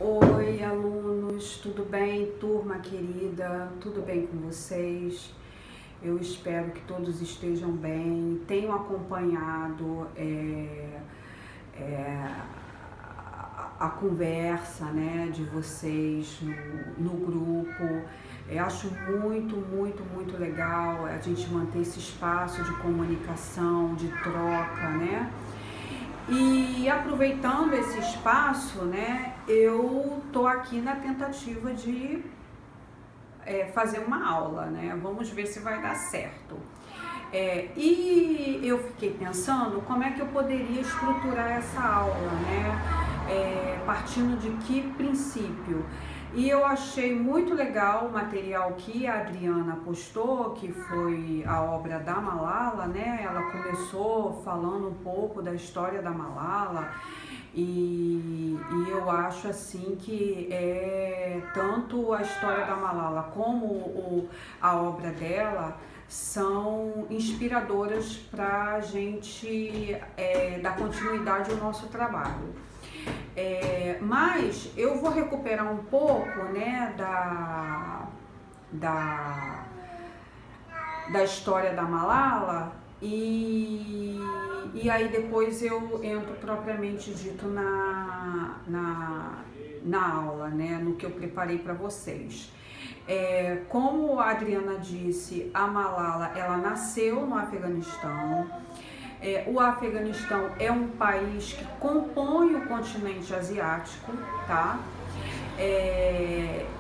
Oi, alunos, tudo bem? Turma querida, tudo bem com vocês? Eu espero que todos estejam bem, tenham acompanhado a conversa, né, de vocês no grupo. Eu acho muito legal a gente manter esse espaço de comunicação, de troca, né? E aproveitando esse espaço, né, eu tô aqui na tentativa de fazer uma aula, né? Vamos ver se vai dar certo. E eu fiquei pensando como é que eu poderia estruturar essa aula, né? Partindo de que princípio? E eu achei muito legal o material que a Adriana postou, que foi a obra da Malala, né? Ela começou falando um pouco da história da Malala e eu acho assim que tanto a história da Malala como a obra dela são inspiradoras para a gente dar continuidade ao nosso trabalho. Mas eu vou recuperar um pouco, né, da história da Malala e aí depois eu entro propriamente dito na aula, né, no que eu preparei para vocês. Como a Adriana disse, a Malala ela nasceu no Afeganistão. O Afeganistão é um país que compõe o continente asiático, tá?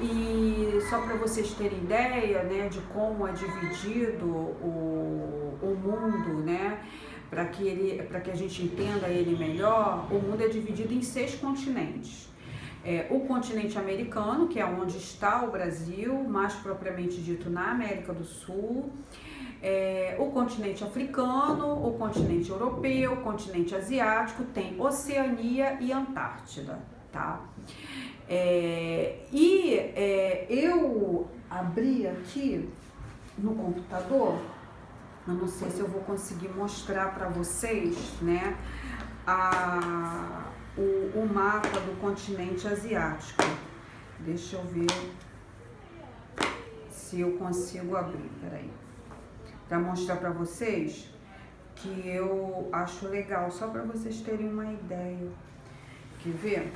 E só para vocês terem ideia, né, de como é dividido o mundo, né, para que a gente entenda ele melhor, o mundo é dividido em 6 continentes. O continente americano, que é onde está o Brasil, mais propriamente dito na América do Sul, o continente africano, o continente europeu, o continente asiático, tem Oceania e Antártida, tá? Eu abri aqui no computador, eu não sei se eu vou conseguir mostrar para vocês, né, o mapa do continente asiático. Deixa eu ver se eu consigo abrir, peraí, para mostrar para vocês que eu acho legal, só para vocês terem uma ideia. Quer ver?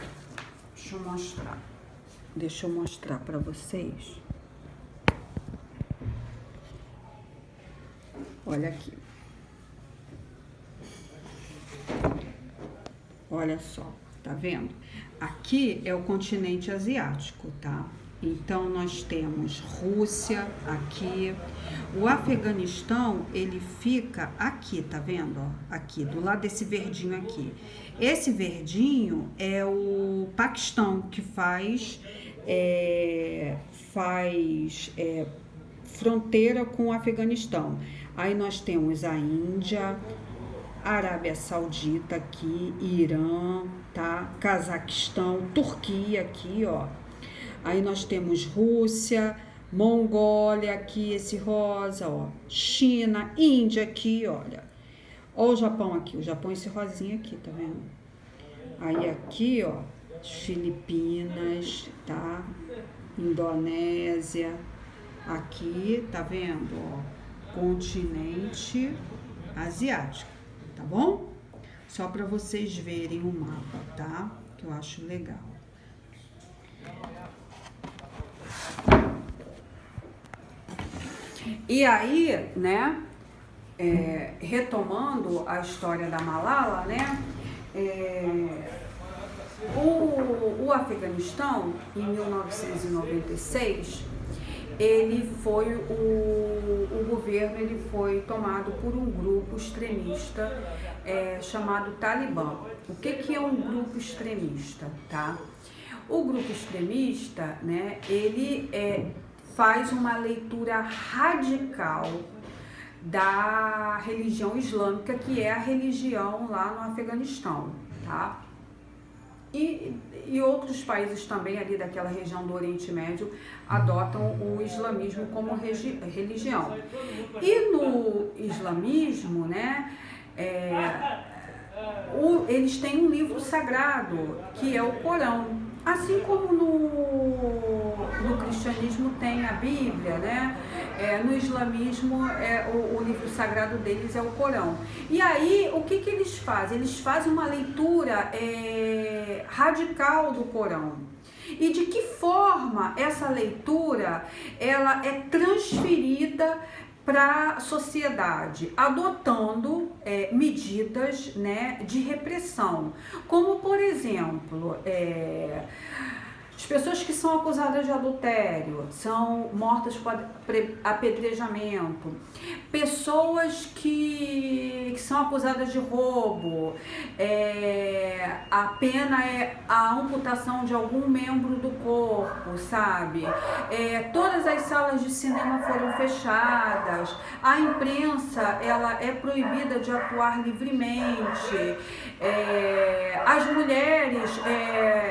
Deixa eu mostrar para vocês. Olha aqui. Olha só, tá vendo? Aqui é o continente asiático, tá? Então nós temos Rússia aqui, o Afeganistão ele fica aqui, tá vendo? Ó, aqui, do lado desse verdinho aqui. Esse verdinho é o Paquistão, que faz fronteira com o Afeganistão. Aí nós temos a Índia, Arábia Saudita aqui, Irã, tá? Cazaquistão, Turquia aqui, ó. Aí nós temos Rússia, Mongólia aqui, esse rosa, ó. China, Índia aqui, olha. Ó o Japão aqui, o Japão esse rosinha aqui, tá vendo? Aí aqui, ó, Filipinas, tá? Indonésia, aqui, tá vendo, ó? Continente asiático, tá bom? Só para vocês verem o mapa, tá? Que eu acho legal. E aí, né, retomando a história da Malala, né, o Afeganistão, em 1996, o governo ele foi tomado por um grupo extremista chamado Talibã. O que é um grupo extremista, tá? O grupo extremista, né, ele faz uma leitura radical da religião islâmica, que é a religião lá no Afeganistão, tá? E outros países também ali daquela região do Oriente Médio adotam o islamismo como religião. E no islamismo, né, eles têm um livro sagrado, que é o Corão. Assim como no cristianismo tem a Bíblia, né? No islamismo o livro sagrado deles é o Corão. E aí, o que eles fazem? Eles fazem uma leitura radical do Corão. E de que forma essa leitura ela é transferida para a sociedade, adotando medidas, né, de repressão, como por exemplo, as pessoas que são acusadas de adultério são mortas por apedrejamento, pessoas que são acusadas de roubo, a pena é a amputação de algum membro do corpo, sabe? Todas as salas de cinema foram fechadas, a imprensa ela é proibida de atuar livremente, as mulheres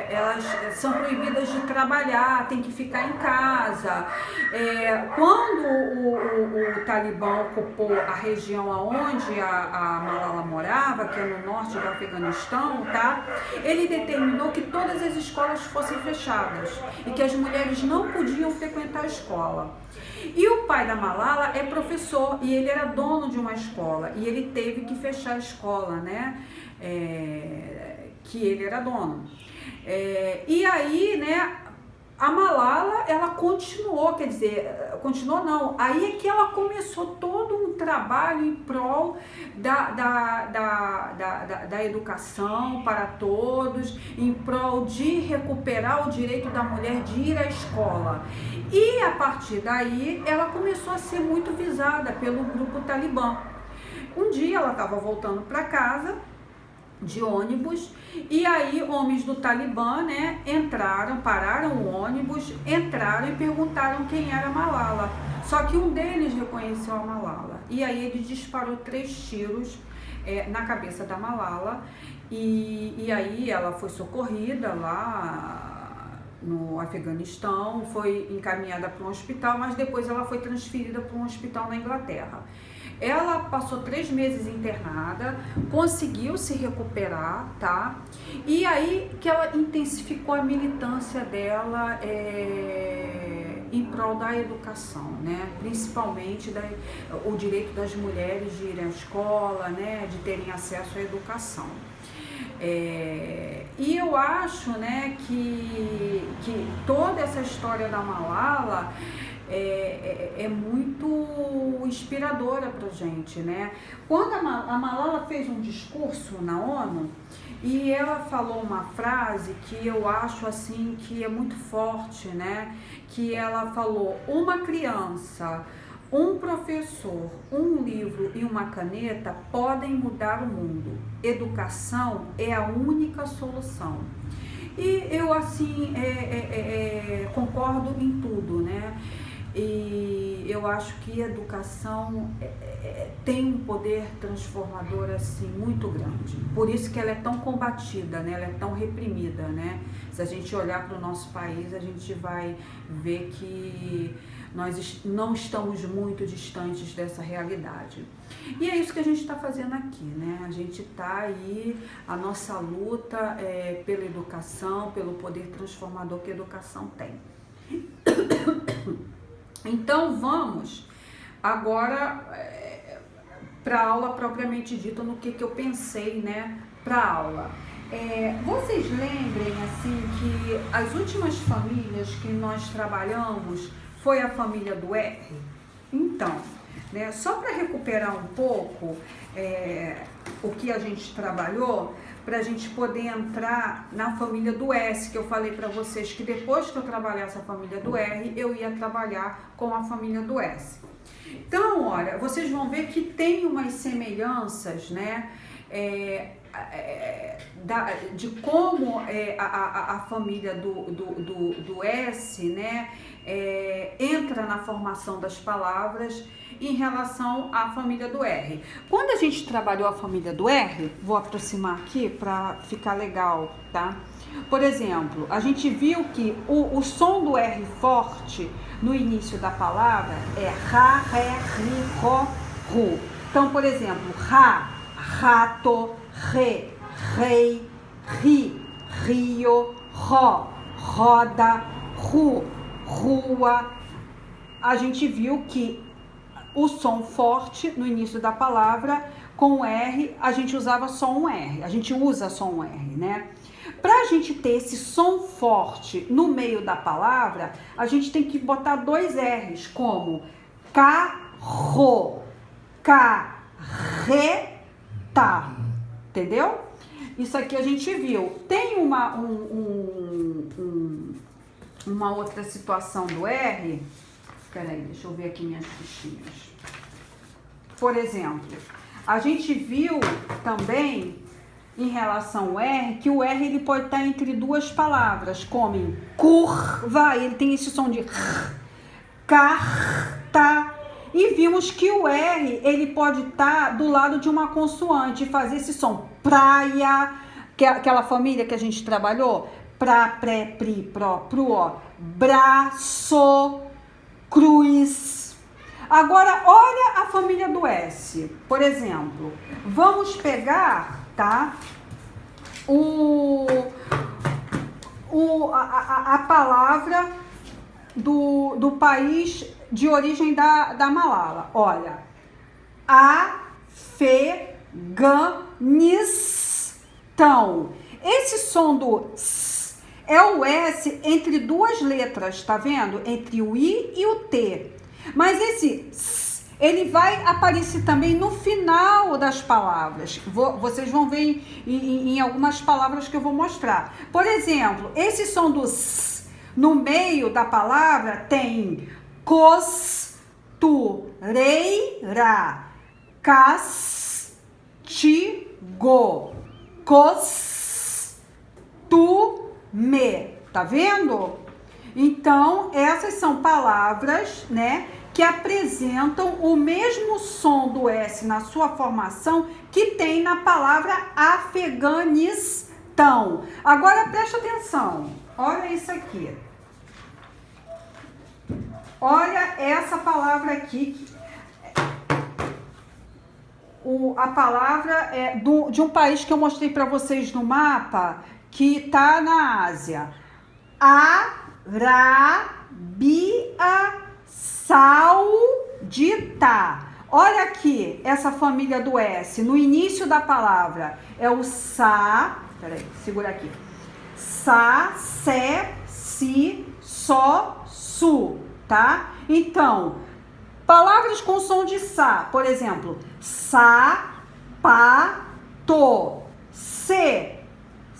elas são proibidas de trabalhar, tem que ficar em casa. Quando o Talibã ocupou a região onde a Malala morava, que é no norte do Afeganistão, tá? Ele determinou que todas as escolas fossem fechadas e que as mulheres não podiam frequentar a escola. E o pai da Malala é professor e ele era dono de uma escola e ele teve que fechar a escola, né? Que ele era dono. E aí, né, a Malala, ela continuou, quer dizer, continuou não, aí é que ela começou todo um trabalho em prol da educação para todos, em prol de recuperar o direito da mulher de ir à escola. E a partir daí, ela começou a ser muito visada pelo grupo Talibã. Um dia ela estava voltando para casa, de ônibus, e aí homens do Talibã, né, pararam o ônibus, entraram e perguntaram quem era a Malala. Só que um deles reconheceu a Malala, e aí ele disparou 3 tiros na cabeça da Malala, e aí ela foi socorrida lá no Afeganistão, foi encaminhada para um hospital, mas depois ela foi transferida para um hospital na Inglaterra. Ela passou 3 meses internada, conseguiu se recuperar, tá? E aí que ela intensificou a militância dela em prol da educação, né? Principalmente o direito das mulheres de irem à escola, né? De terem acesso à educação. E eu acho, né, que toda essa história da Malala é muito inspiradora pra gente, né? Quando a Malala fez um discurso na ONU e ela falou uma frase que eu acho assim que é muito forte, né? Que ela falou: uma criança, um professor, um livro e uma caneta podem mudar o mundo. Educação é a única solução. E eu assim concordo em tudo, né? E eu acho que a educação tem um poder transformador assim muito grande. Por isso que ela é tão combatida, né? Ela é tão reprimida, né? Se a gente olhar para o nosso país, a gente vai ver que nós não estamos muito distantes dessa realidade. E é isso que a gente está fazendo aqui, né? A gente está aí, a nossa luta pela educação, pelo poder transformador que a educação tem. Então vamos agora para a aula propriamente dita, no que eu pensei, né, para a aula. Vocês lembrem assim que as últimas famílias que nós trabalhamos foi a família do R? Então, né, só para recuperar um pouco o que a gente trabalhou, para a gente poder entrar na família do S, que eu falei para vocês que depois que eu trabalhasse a família do R, eu ia trabalhar com a família do S. Então, olha, vocês vão ver que tem umas semelhanças, né, de como a família do S, né, entra na formação das palavras em relação à família do R. Quando a gente trabalhou a família do R, vou aproximar aqui para ficar legal, tá? Por exemplo, a gente viu que o som do R forte no início da palavra é ra, ré, ri, ro, ru. Então, por exemplo, ra, rato, re, rei, ri, rio, ro, roda, rua. A gente viu que o som forte no início da palavra, com o R, a gente usava só um R. A gente usa só um R, né? Para a gente ter esse som forte no meio da palavra, a gente tem que botar dois R's, como carro, carreta, entendeu? Isso aqui a gente viu. Tem uma outra situação do R. Peraí, deixa eu ver aqui minhas fichinhas. Por exemplo, a gente viu também, em relação ao R, que o R ele pode estar entre duas palavras, como curva, ele tem esse som de carta. E vimos que o R ele pode estar do lado de uma consoante e fazer esse som praia, que é aquela família que a gente trabalhou, pra, pré, pri, pró, pro, ó, braço, cruz. Agora, olha a família do S. Por exemplo, vamos pegar, tá, a palavra do país de origem da Malala. Olha, Afeganistão. Esse som do S é o S entre duas letras, tá vendo? Entre o I e o T. Mas esse S, ele vai aparecer também no final das palavras. Vocês vão ver em algumas palavras que eu vou mostrar. Por exemplo, esse som do S no meio da palavra tem costureira, castigo, costume, tá vendo? Então, essas são palavras, né, que apresentam o mesmo som do S na sua formação que tem na palavra Afeganistão. Agora, presta atenção. Olha isso aqui. Olha essa palavra aqui. A palavra é de um país que eu mostrei para vocês no mapa, que está na Ásia. Arábia Saudita. Olha aqui, essa família do S. No início da palavra é o sa. Peraí, segura aqui. Sa, se, si, so, su, tá? Então, palavras com som de sa, por exemplo, sapato, se,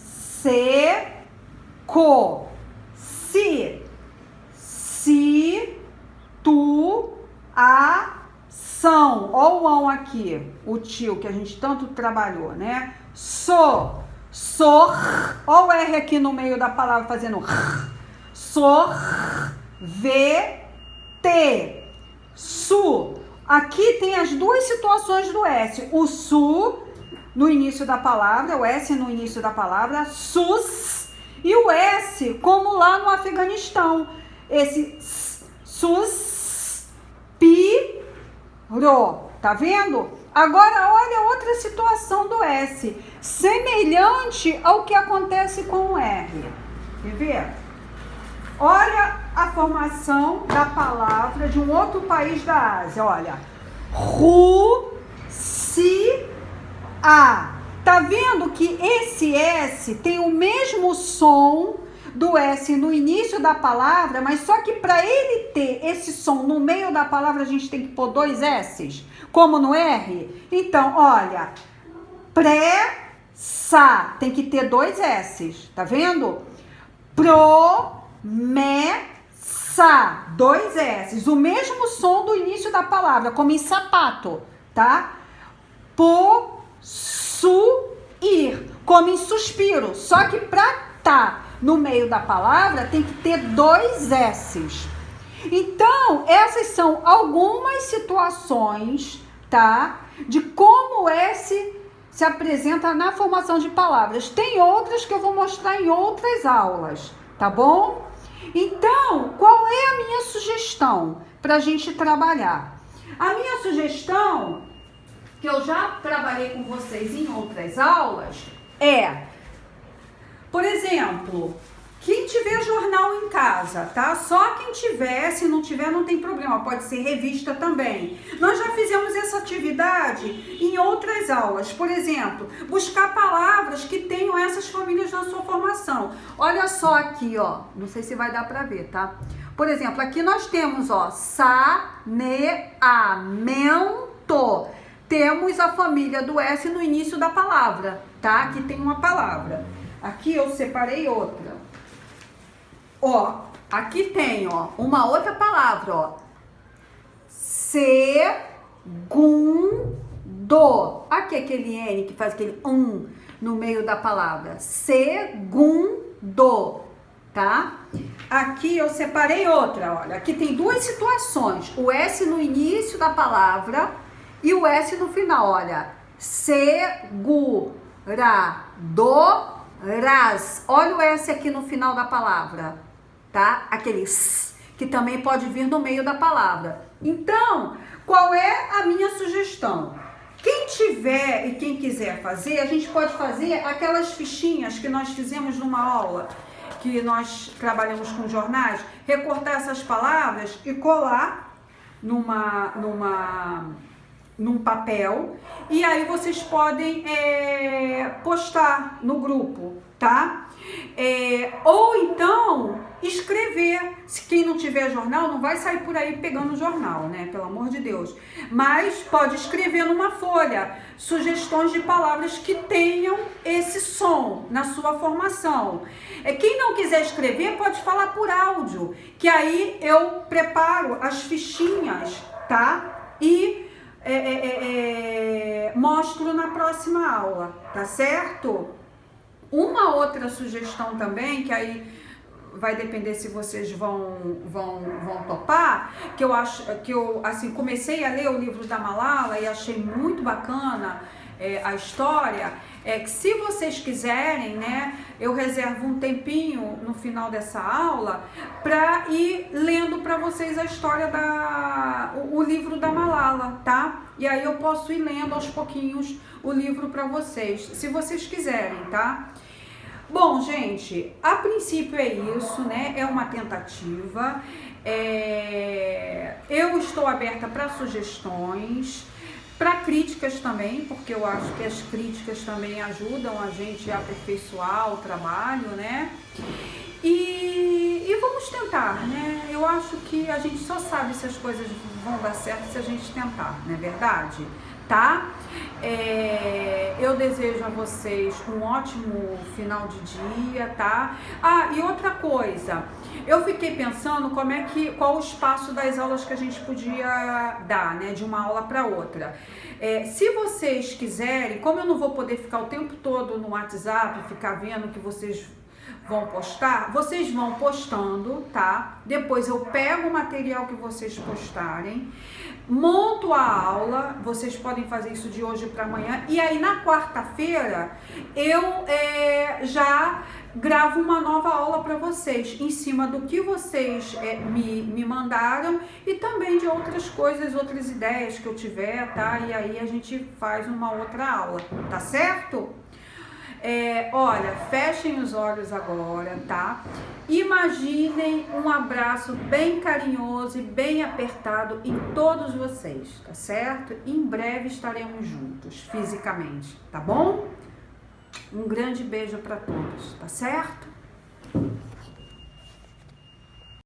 seco, situação. Ó o ão aqui, o tio que a gente tanto trabalhou, né? Sor, ó o R aqui no meio da palavra fazendo sorvete, su. Aqui tem as duas situações do S. O su no início da palavra, o S no início da palavra, sus, e o S como lá no Afeganistão. Esse suspiro, tá vendo? Agora olha outra situação do S, semelhante ao que acontece com o R. Quer ver? Olha a formação da palavra de um outro país da Ásia. Olha, Rússia. Tá vendo que esse S tem o mesmo som do S no início da palavra, mas só que para ele ter esse som no meio da palavra, a gente tem que pôr dois S's, como no R. Então, olha, pressa, tem que ter dois S's, tá vendo? Promessa, dois S's, o mesmo som do início da palavra, como em sapato, tá? Possuir, como em suspiro, só que para tá no meio da palavra tem que ter dois S's. Então, essas são algumas situações, tá? De como o S se apresenta na formação de palavras. Tem outras que eu vou mostrar em outras aulas, tá bom? Então, qual é a minha sugestão para a gente trabalhar? A minha sugestão, que eu já trabalhei com vocês em outras aulas, é, por exemplo, quem tiver jornal em casa, tá? Só quem tiver, se não tiver, não tem problema, pode ser revista também. Nós já fizemos essa atividade em outras aulas, por exemplo, buscar palavras que tenham essas famílias na sua formação. Olha só aqui, ó, não sei se vai dar pra ver, tá? Por exemplo, aqui nós temos, ó, saneamento. Temos a família do S no início da palavra, tá? Aqui tem uma palavra. Aqui eu separei outra. Ó, aqui tem, ó, uma outra palavra, ó. Segundo. Aqui aquele N que faz aquele no meio da palavra. Segundo, tá? Aqui eu separei outra, olha. Aqui tem duas situações. O S no início da palavra e o S no final, olha. Seguradoras. Olha o S aqui no final da palavra, tá? Aquele S, que também pode vir no meio da palavra. Então, qual é a minha sugestão? Quem tiver e quem quiser fazer, a gente pode fazer aquelas fichinhas que nós fizemos numa aula, que nós trabalhamos com jornais, recortar essas palavras e colar num papel, e aí vocês podem postar no grupo, tá? Ou então escrever. Se quem não tiver jornal, não vai sair por aí pegando jornal, né? Pelo amor de Deus. Mas pode escrever numa folha sugestões de palavras que tenham esse som na sua formação. Quem não quiser escrever, pode falar por áudio, que aí eu preparo as fichinhas, tá? E mostro na próxima aula, tá certo? Uma outra sugestão também, que aí vai depender se vocês vão topar, que eu assim, comecei a ler o livro da Malala e achei muito bacana a história, que se vocês quiserem, né, eu reservo um tempinho no final dessa aula para ir lendo para vocês a história o livro da Malala, tá? E aí eu posso ir lendo aos pouquinhos o livro para vocês, se vocês quiserem, tá? Bom, gente, a princípio é isso, né? É uma tentativa. Eu estou aberta para sugestões, para críticas também, porque eu acho que as críticas também ajudam a gente a aperfeiçoar o trabalho, né? E vamos tentar, né? Eu acho que a gente só sabe se as coisas vão dar certo se a gente tentar, não é verdade? Tá? Eu desejo a vocês um ótimo final de dia, tá? E outra coisa, eu fiquei pensando qual o espaço das aulas que a gente podia dar, né? De uma aula para outra. Se vocês quiserem, como eu não vou poder ficar o tempo todo no WhatsApp, ficar vendo o que vocês vão postar, vocês vão postando, tá? Depois eu pego o material que vocês postarem, monto a aula, vocês podem fazer isso de hoje para amanhã, e aí na quarta-feira eu já gravo uma nova aula para vocês, em cima do que vocês me mandaram e também de outras coisas, outras ideias que eu tiver, tá? E aí a gente faz uma outra aula, tá certo? Olha, fechem os olhos agora, tá? Imaginem um abraço bem carinhoso e bem apertado em todos vocês, tá certo? Em breve estaremos juntos, fisicamente, tá bom? Um grande beijo para todos, tá certo?